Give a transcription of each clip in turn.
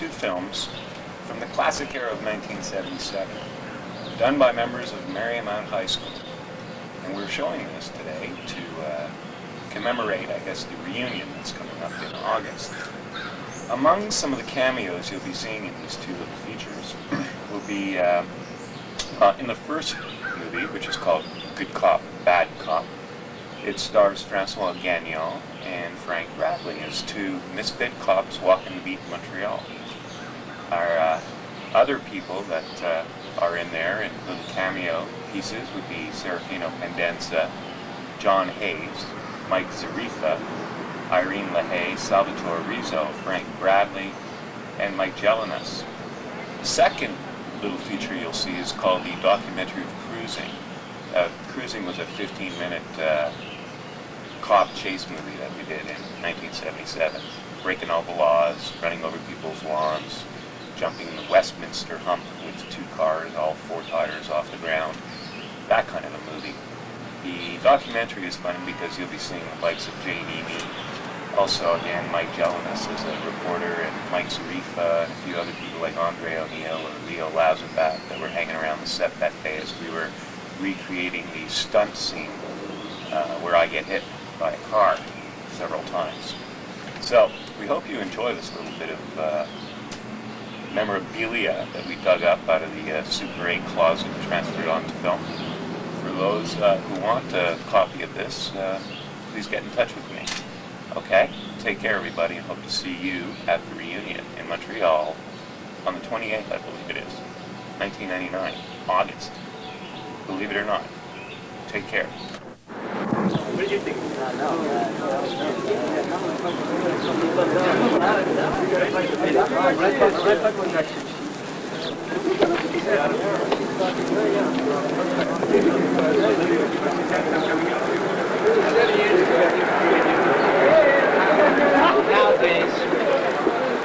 two films from the classic era of 1977, done by members of Marymount High School. And we're showing this today to commemorate, I guess, the reunion that's coming up in August. Among some of the cameos you'll be seeing in these two little features will be in the first movie, which is called Good Cop, Bad Cop. It stars Francois Gagnon and Frank Bradley as two misfit cops walking the beat in Montreal. Our other people that are in there in little cameo pieces would be Serafino Pendenza, John Hayes, Mike Zarifa, Irene LaHaye, Salvatore Rizzo, Frank Bradley, and Mike Jelinas. The second little feature you'll see is called the documentary of Cruising. Cruising was a 15-minute cop chase movie that we did in 1977, breaking all the laws, running over people's lawns, jumping the Westminster hump with two cars, all four tires off the ground, that kind of a movie. The documentary is fun because you'll be seeing the likes of J.D. Mead, also again Mike Jelinas as a reporter, and Mike Zarifa, and a few other people like Andre O'Neill or Leo Lazenbat that were hanging around the set that day as we were recreating the stunt scene where I get hit by a car several times. So we hope you enjoy this little bit of memorabilia that we dug up out of the Super 8 closet and transferred onto film. For those who want a copy of this, please get in touch with me. Okay? Take care, everybody, and hope to see you at the reunion in Montreal on the 28th, I believe it is, 1999, August. Believe it or not. Take care. What do you think? Nowadays,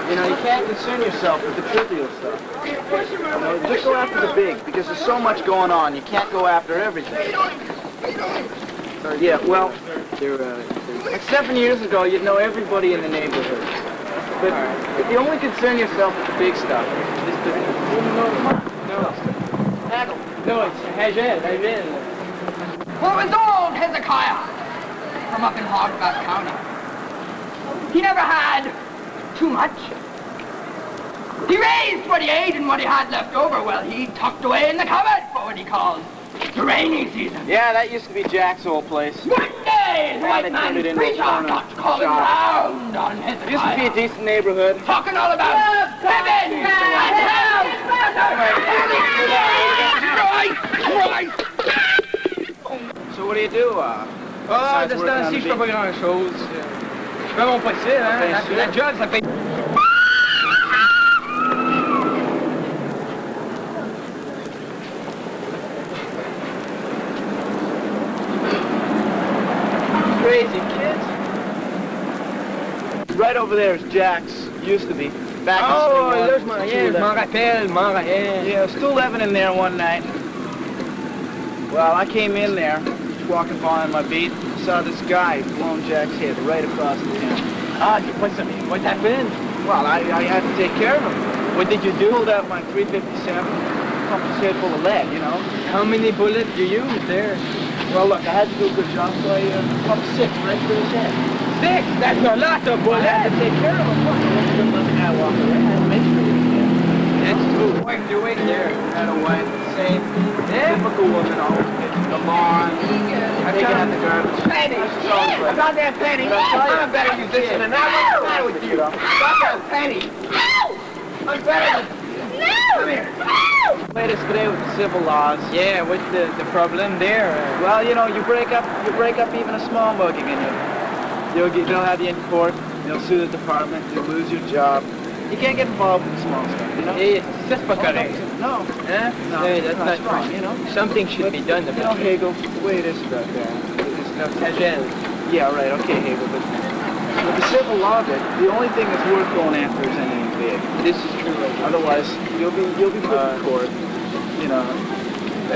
you know, you can't concern yourself with the trivial stuff. You know, just go after the big, because there's so much going on. You can't go after everything. Yeah, well, like 7 years ago, you'd know everybody in the neighborhood. But if you only concern yourself with the big stuff, No, it's Hagel. What was old Hezekiah from up in Hogback County? He never had too much. He raised what he ate and what he had left over, well, he tucked away in the cupboard for what he called the rainy season. yeah, that used to be Jack's old place. One day, the Why white they man turned it into a preacher corner got to calling shop. round on Hezekiah. It used to be a decent neighborhood. Talking all about heaven and hell. So what do you do? Ah, de ce temps-ci, je fais pas grand-chose. Je fais mon possible, hein. La job, ça paye. Crazy kids. Right over there is Jack's. Used to be. Back in Oh, Swing là, One, je m'en was viens, je 211. m'en rappelle. Yeah, I was 211 in there one night. Well, I came in there, walking by on my beat, saw this guy blowing Jack's head right across the town. Ah, what happened? Well, I had to take care of him. What did you do? Pulled out my .357, pumped his head full of lead, you know. How many bullets you used there? Well, look, I had to do a good job, so I pumped 6 right through his head. 6? That's a lot of I bullets. had to take care of him. Look, I wasn't going to let the guy walk away. I had to make sure he was dead. That's true. What you wait there? Had a wife, same typical woman, always getting the lawn, taking out the garbage. Penny! I got that penny! I'm a better musician than that. What's the matter with you? I got that penny! I'm better than... Come here! Played us today with the civil laws. Yeah, what's the problem there? Well, you know, you break up even a small mugging, and they'll have you in court. They'll sue the department. You'll lose your job. You can't get involved with the small stuff, you know. Hey, c'est pas correct. No. Huh? No, Hey, that's not wrong, right. you know. Something should be done You know, about it. Hegel, the way it is about that. Hagel. Yeah, right. Okay, Hegel, but with the civil law bit, the only thing that's worth going after is anything big. This is true. Otherwise, you'll be put in court, you know,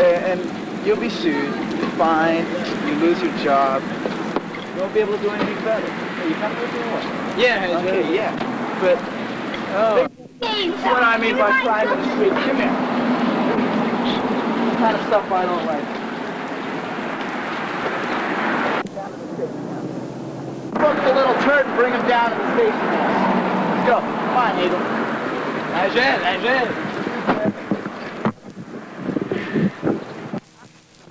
and you'll be sued, fined, you lose your job. You won't be able to do anything better. Are you coming with me or what? Yeah, Hagel. Okay, yeah, but Oh. That's what I mean by climbing the street. Come here. Kind of stuff I don't like. Book the little turd and bring him down to the station house. Let's go. Come on, Eagle. Agent.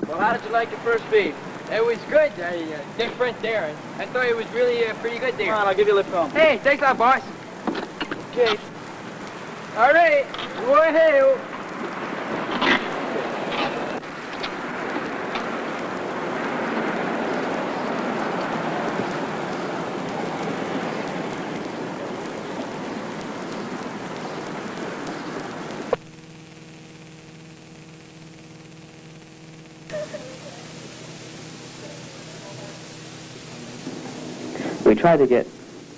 Well, how did you like your first beat? It was good. Different there. I thought it was really pretty good there. Come on, I'll give you a lift home. Hey, thanks a lot, boss. Okay. All right. Go ahead. We try to get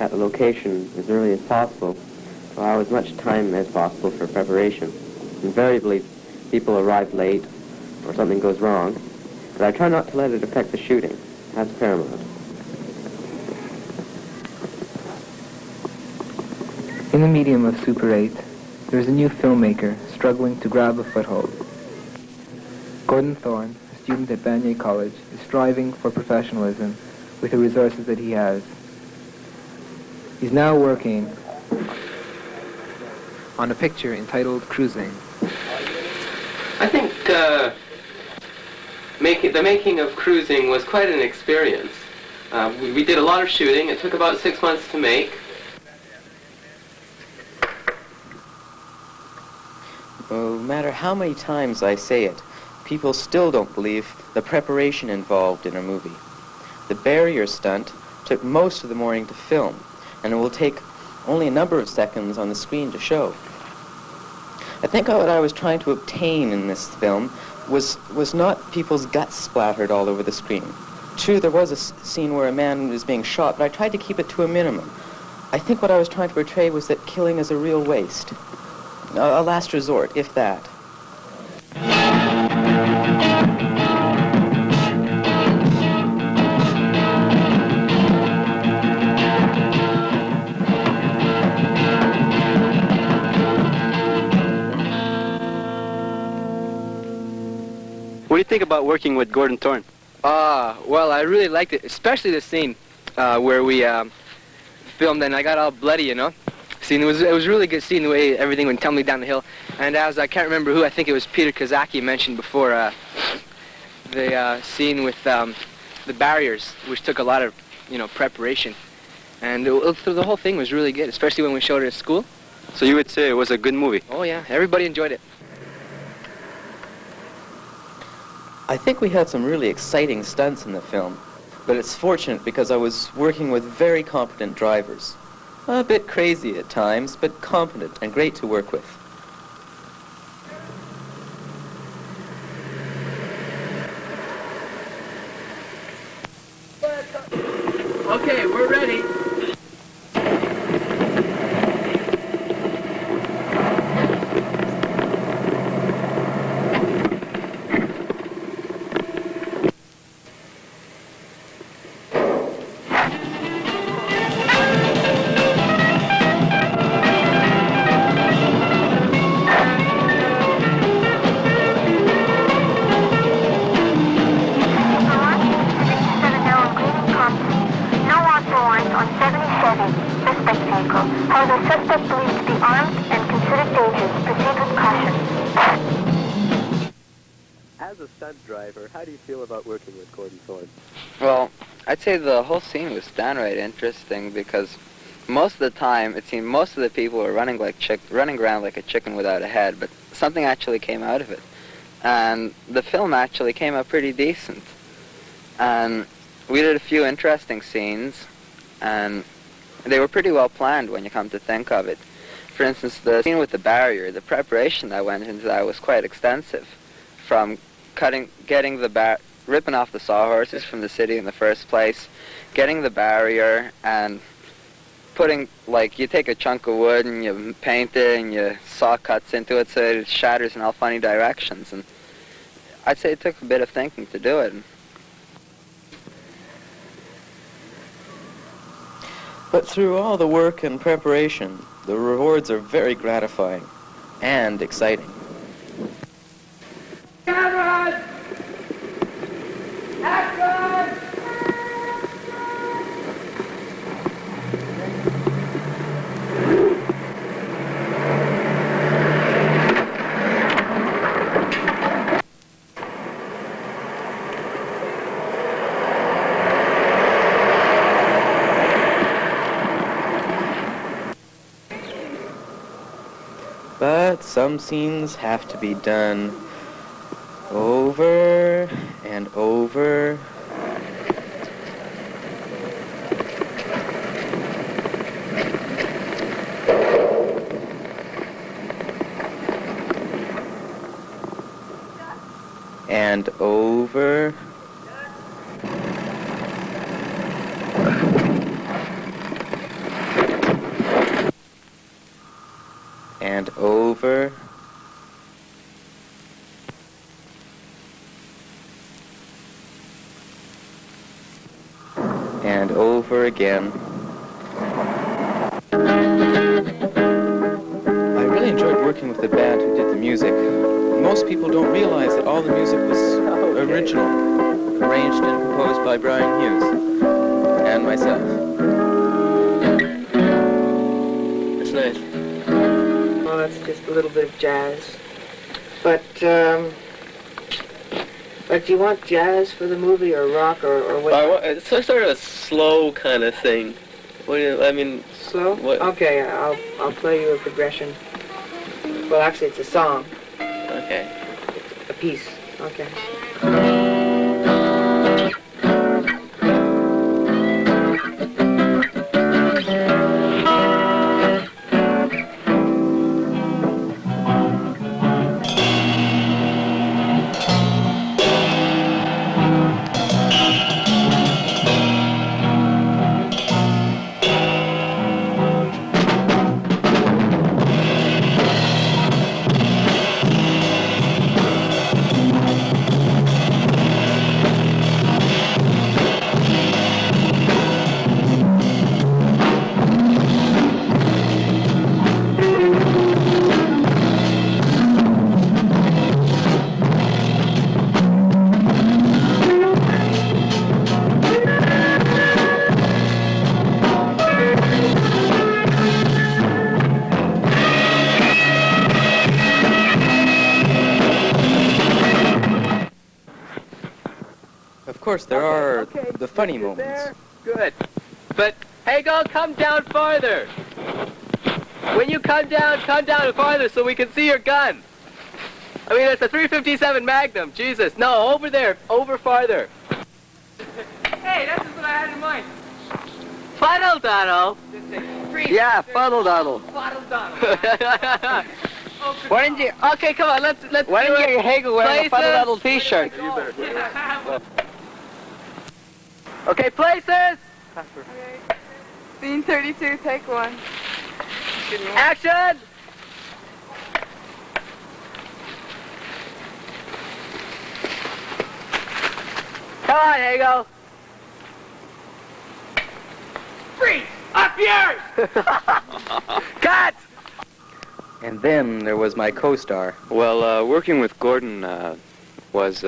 at the location as early as possible to allow as much time as possible for preparation. Invariably, people arrive late or something goes wrong, but I try not to let it affect the shooting. That's paramount. In the medium of Super 8, there's a new filmmaker struggling to grab a foothold. Gordon Thorne, a student at Vanier College, is striving for professionalism with the resources that he has. He's now working on a picture entitled Cruising. I think the making of Cruising was quite an experience. We did a lot of shooting. It took about 6 months to make. No matter how many times I say it, people still don't believe the preparation involved in a movie. The barrier stunt took most of the morning to film, and it will take only a number of seconds on the screen to show. I think what I was trying to obtain in this film was not people's guts splattered all over the screen. True, there was a scene where a man was being shot, but I tried to keep it to a minimum. I think what I was trying to portray was that killing is a real waste. A last resort, if that. What do you think about working with Gordon Thorne? Well, I really liked it, especially the scene where we filmed and I got all bloody, you know. Scene, it was a really good scene, the way everything went tumbling down the hill. And as I can't remember who, I think it was Peter Kazaki mentioned before, the scene with the barriers, which took a lot of, preparation. And the whole thing was really good, especially when we showed it at school. So you would say it was a good movie? Oh yeah, everybody enjoyed it. I think we had some really exciting stunts in the film, but it's fortunate because I was working with very competent drivers. A bit crazy at times, but competent and great to work with. Okay, we're ready. How do you feel about working with Gordon Thorne? Well, I'd say the whole scene was downright interesting because most of the time it seemed most of the people were running around like a chicken without a head, but something actually came out of it. And the film actually came out pretty decent. And we did a few interesting scenes, and they were pretty well planned when you come to think of it. For instance, the scene with the barrier, the preparation that went into that was quite extensive. From ripping off the sawhorses from the city in the first place, getting the barrier and putting, you take a chunk of wood and you paint it and you saw cuts into it so it shatters in all funny directions. And I'd say it took a bit of thinking to do it. But through all the work and preparation, The rewards are very gratifying and exciting. Cameras! Action! But some scenes have to be done over and over. And over. And over. And over again. I really enjoyed working with the band who did the music. Most people don't realize that all the music was original, arranged and composed by Brian Hughes and myself. That's nice. Well, that's just a little bit of jazz. But do you want jazz for the movie or rock or what? It's sort of a slow kind of thing. What do you, I mean... Slow? What? Okay, I'll play you a progression. Well, actually, it's a song. Okay. A piece. Okay. Of course, there are the funny moments. Good. But, hey, go, come down farther. When you come down farther so we can see your gun. I mean, it's a .357 Magnum. Jesus. No, over there. Over farther. Hey, that's just what I had in mind. Fuddle Doddle. Yeah, fuddle doddle. Fuddle Doddle. Why didn't you? Okay, come on, let's Why do didn't you it. get Hagel wearing a fuddle doddle Places. T-shirt? Okay, places. Scene 32, take one. Action. Come on, Hagel. Freeze! Up yours! Cut! And then there was my co-star. Well, working with Gordon was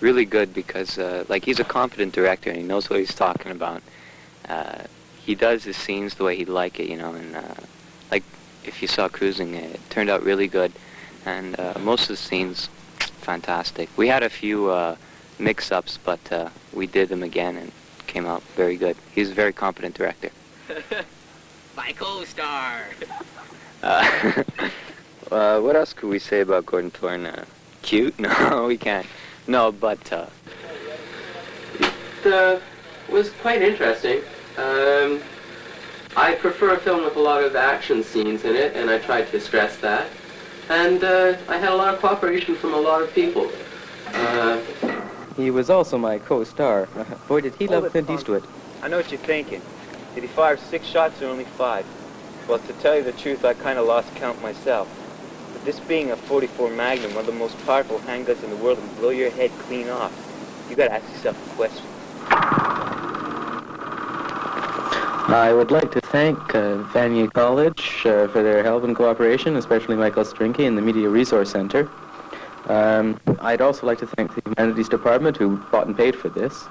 really good because, like, he's a competent director and he knows what he's talking about. He does his scenes the way he'd like it, you know, and, like, if you saw Cruising, it turned out really good. And most of the scenes, fantastic. We had a few mix-ups, but we did them again and came out very good. He's a very competent director. My co-star. What else could we say about Gordon Thorne? Cute? No, we can't. No, but It was quite interesting. I prefer a film with a lot of action scenes in it, and I tried to stress that. And I had a lot of cooperation from a lot of people. He was also my co-star. Boy, did he love Clint Eastwood. I know what you're thinking. Did he fire 6 shots or only 5? Well, to tell you the truth, I kind of lost count myself. But this being a .44 Magnum, one of the most powerful handguns in the world, will blow your head clean off. You gotta ask yourself a question. I would like to thank Vanier College for their help and cooperation, especially Michael Strinke and the Media Resource Center. I'd also like to thank the Humanities Department who bought and paid for this,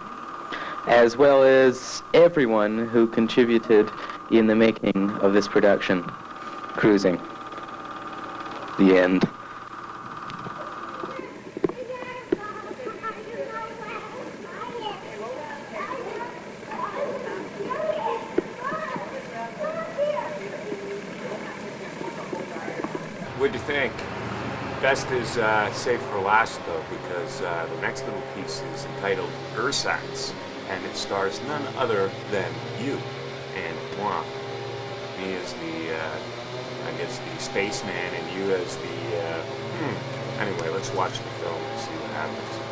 as well as everyone who contributed in the making of this production, Cruising. The end. What'd you think? Best is saved for last, though, because the next little piece is entitled Ersatz, and it stars none other than you and moi. Me as the, I guess, the spaceman, and you as the, Anyway, let's watch the film and see what happens.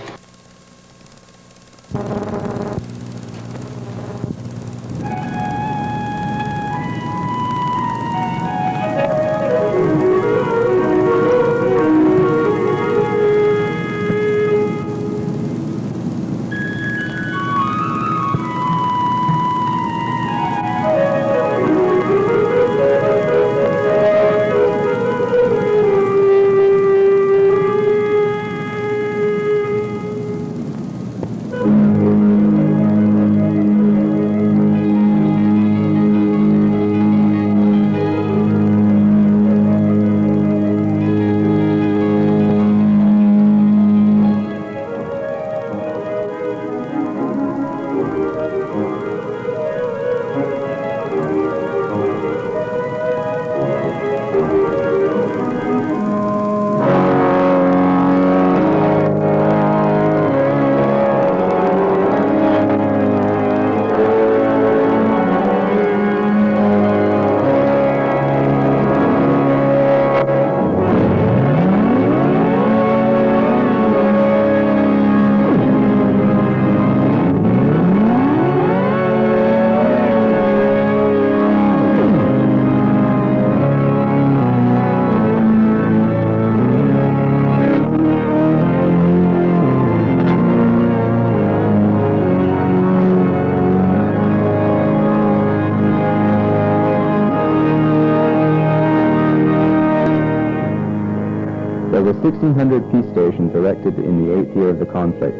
There were 1,600 peace stations erected in the 8th year of the conflict,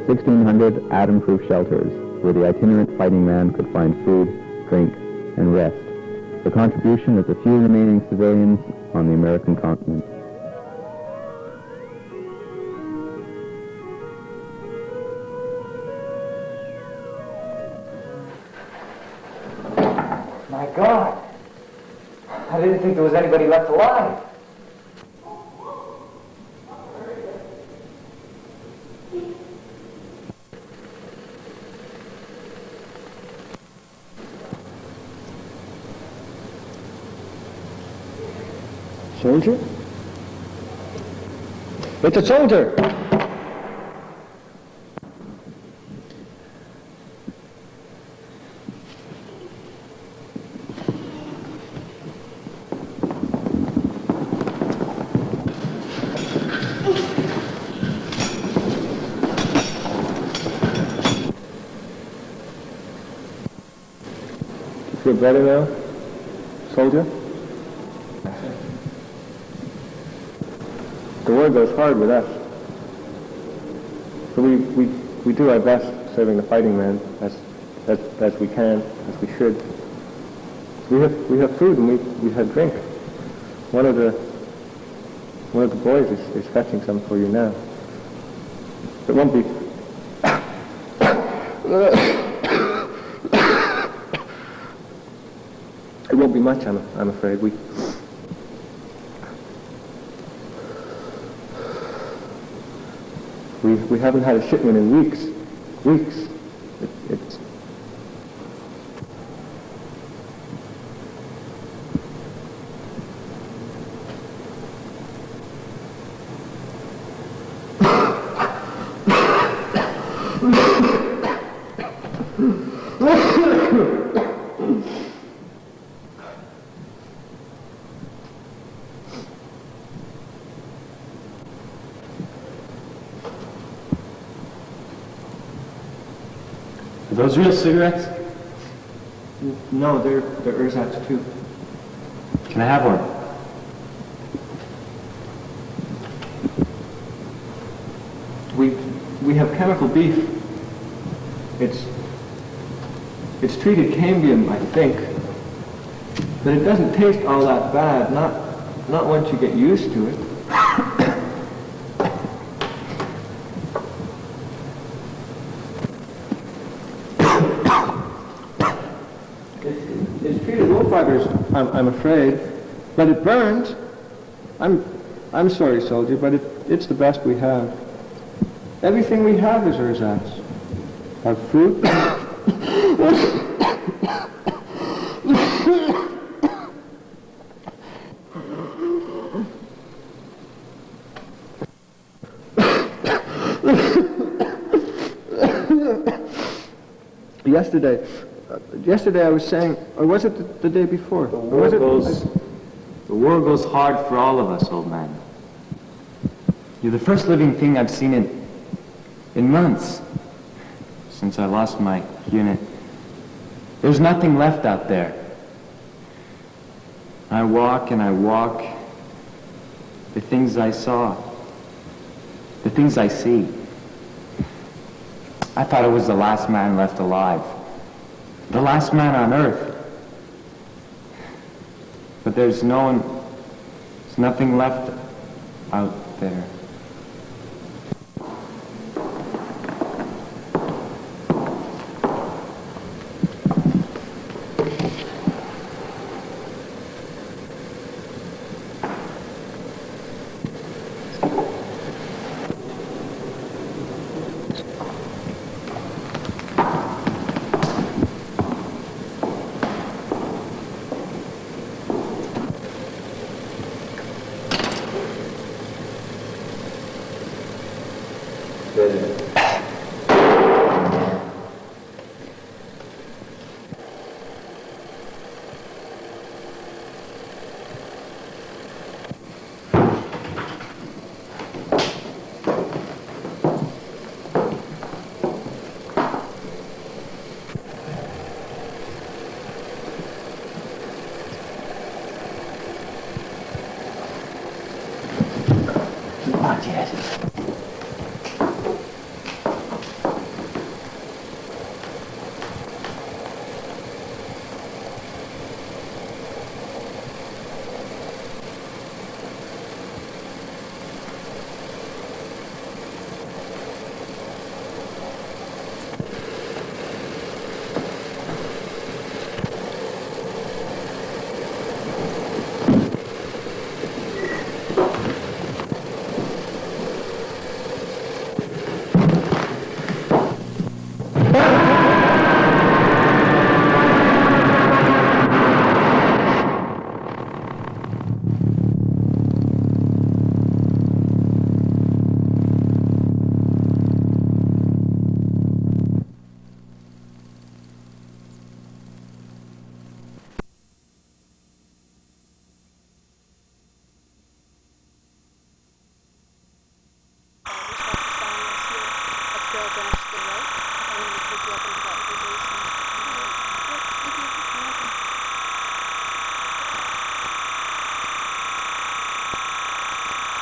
1,600 atom-proof shelters where the itinerant fighting man could find food, drink, and rest, the contribution of the few remaining civilians on the American continent. My God! I didn't think there was anybody left alive. Soldier? It's a soldier! Feel better now, soldier? The war goes hard with us. So we do our best serving the fighting man as we can, as we should. We have food and we have drink. One of the boys is fetching some for you now. It won't be it won't be much, I'm afraid. We haven't had a shipment in weeks. It's Are those real cigarettes? No, they're ersatz too. Can I have one? We have chemical beef. It's treated cambium, I think. But it doesn't taste all that bad, not once you get used to it. It's treated wool fibers, I'm afraid, but it burns. I'm sorry, soldier, but it's the best we have. Everything we have is ersatz. Our fruit. Yesterday I was saying, or was it the day before? The war goes hard for all of us, old man. You're the first living thing I've seen in months. Since I lost my unit. There's nothing left out there. I walk and I walk. The things I saw. The things I see. I thought I was the last man left alive. The last man on earth. But there's nothing left out there.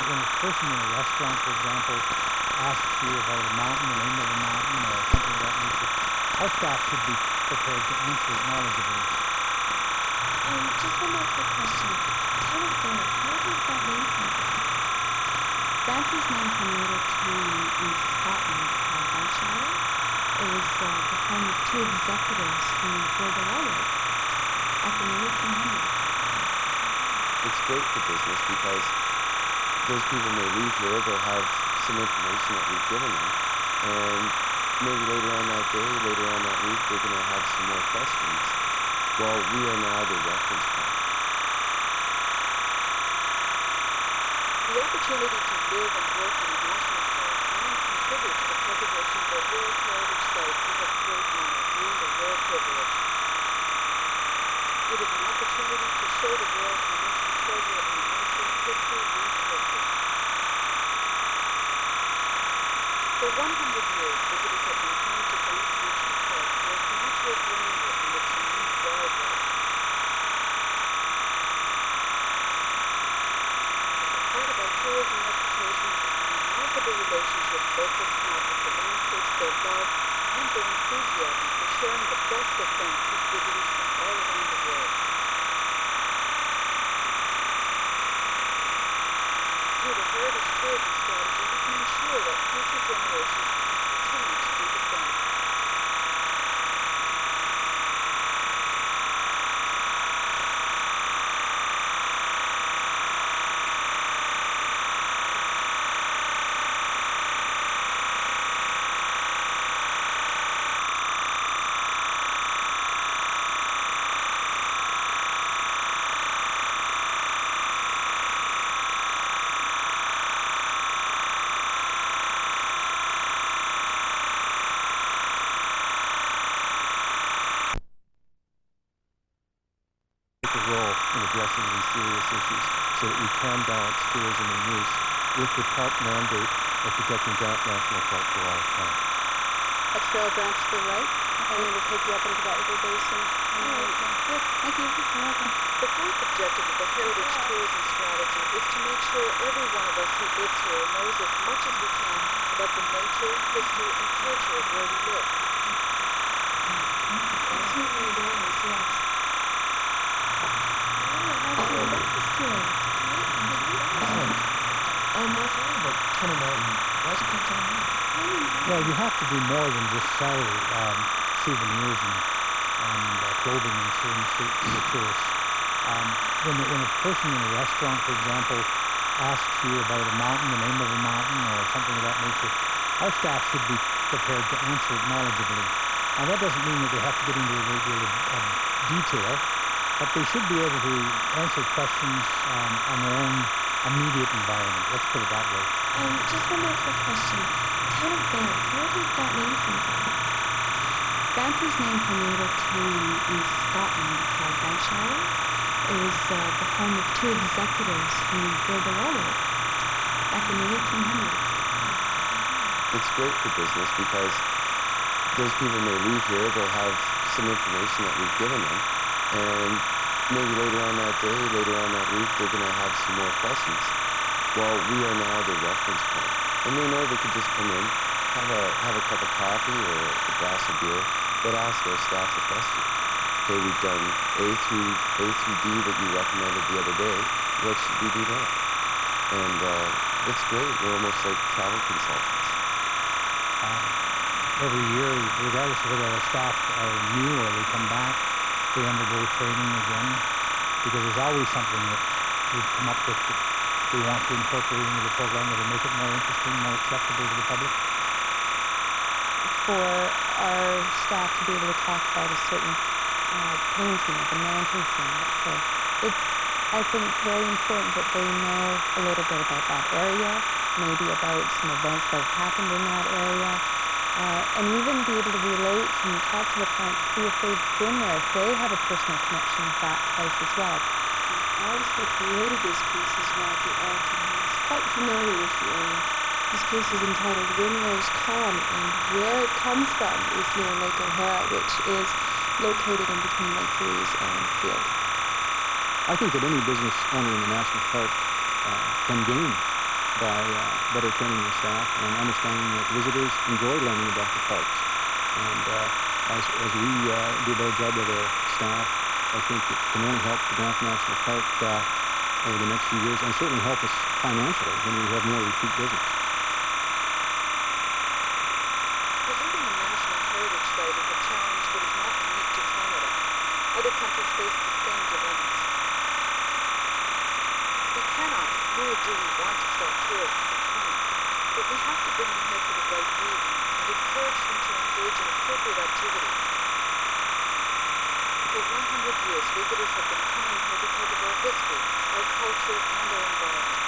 When a person in a restaurant, for example, asks you about a mountain, the name of a mountain, or something of that nature, our staff should be prepared to answer it knowledgeably. Just one more quick question. Tell us, where does that name come from? Dancer's name from a little town in Scotland called Berkshire. It was the home of two executives who built the railroad back in the 1800s. It's great for business because those people may leave here, they'll have some information that we've given them, and maybe later on that day, later on that week, they're going to have some more questions. Well, we are now the reference point. The opportunity to live and work in a national park and contribute to the preservation of a World Heritage Site is a great honor and a rare privilege. It is an opportunity to show the world how much we treasure our ancient history and culture. For 100 years, visitors have been coming to Banff National Park for its natural grandeur and its unique wildlife. tourism reputation and the remarkable relationships locals have with the landscapes they love and their enthusiasm for sharing the best of them with visitors from all around the world. Through the heritage tourism strategy, we can ensure that future generations can continue to do the same. Role in addressing these serious issues so that we can balance tourism and use with the park mandate of protecting Banff National Park for all time. A trail branch to the right, and it'll take you up into that river basin. Good, thank you. You're welcome. The fourth objective of the heritage tourism strategy is to make sure every one of us who lives here knows as much as we can about the nature, history, and culture of where we live. Absolutely does, yes. Martha, I have a Tunnel Mountain. Why is it called Tunnel Mountain? Well, you have to do more than just sell souvenirs and clothing and service to the tourists. When a person in a restaurant, for example, asks you about a mountain, the name of a mountain, or something of that nature, our staff should be prepared to answer it knowledgeably. Now, that doesn't mean that they have to get into a great deal of detail, but they should be able to answer questions on their own immediate environment. Let's put it that way. Just one more quick question. Town of Banff, where did that name come from? Banff was named from a little town in Scotland called Banffshire. It was the home of two executives who built the railroad back in the 1800s. It's great for business because those people may leave here, they'll have some information that we've given them, and maybe later on that day, later on that week, they're going to have some more questions. Well, we are now the reference point. And they know they could just come in, have a cup of coffee or a glass of beer, but ask our staff the question. Okay, we've done A through D that you recommended the other day. What should we do now? And it's great. We're almost like travel consultants. Every year, regardless of whether the staff are new or they come back, they undergo training again, because there's always something that we've come up with that we want to incorporate into the program that will make it more interesting, more acceptable to the public. For our staff to be able to talk about a certain painting of the mountain scene, let's say, it's, I think, very important that they know a little bit about that area, maybe about some events that have happened in that area, and even be able to relate and talk to the clients, see if they've been there, if they have a personal connection with that place as well. The artist that created this piece is Roger Alton. He's quite familiar with the area. This piece is entitled Winrose Column, and where it comes from is near Lake O'Hara, which is located in between Lake Louise and Field. I think that any business owner in the national park can gain by better training their staff and understanding that visitors enjoy learning about the parks. And as we do our job with our staff, I think it can only help the Banff National Park over the next few years, and certainly help us financially when we have more repeat business. Preserving a national heritage site is a challenge that is not unique to Canada. Other countries face the same dilemmas. We cannot, nor do we want to stop tourists from coming, but we have to bring them here for the right reasons and encourage them to engage in appropriate activities. For 100 years, visitors have been coming here because of our history, our culture, and our environment.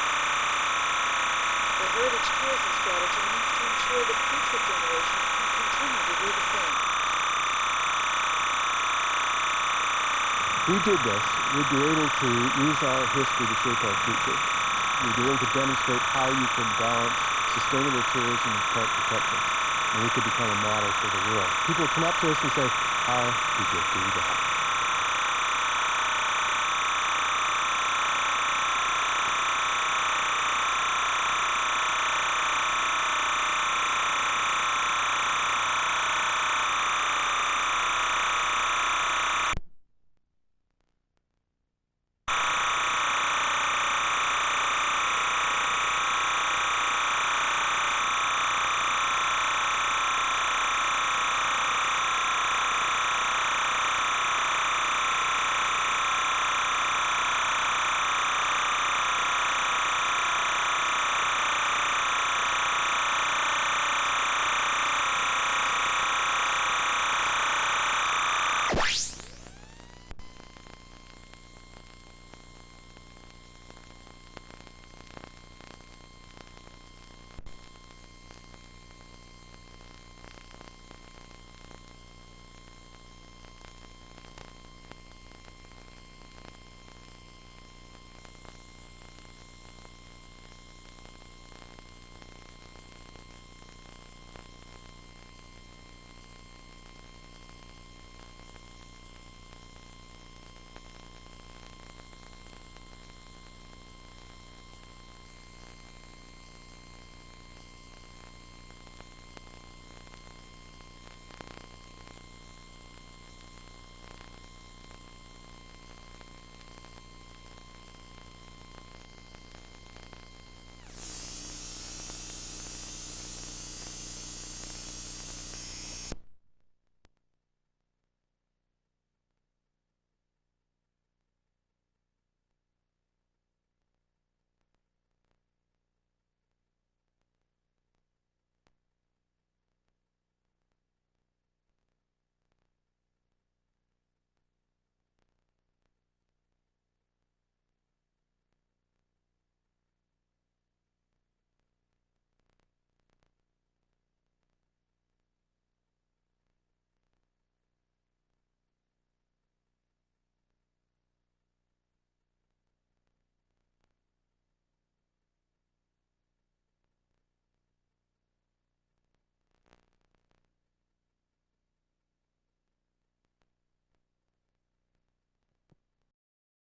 The heritage tourism strategy needs to ensure that future generations can continue to do the same. If we did this, we'd be able to use our history to shape our future. We'd be able to demonstrate how you can balance sustainable tourism with park protection, and we could become a model for the world. People come up to us and say, how did you do that?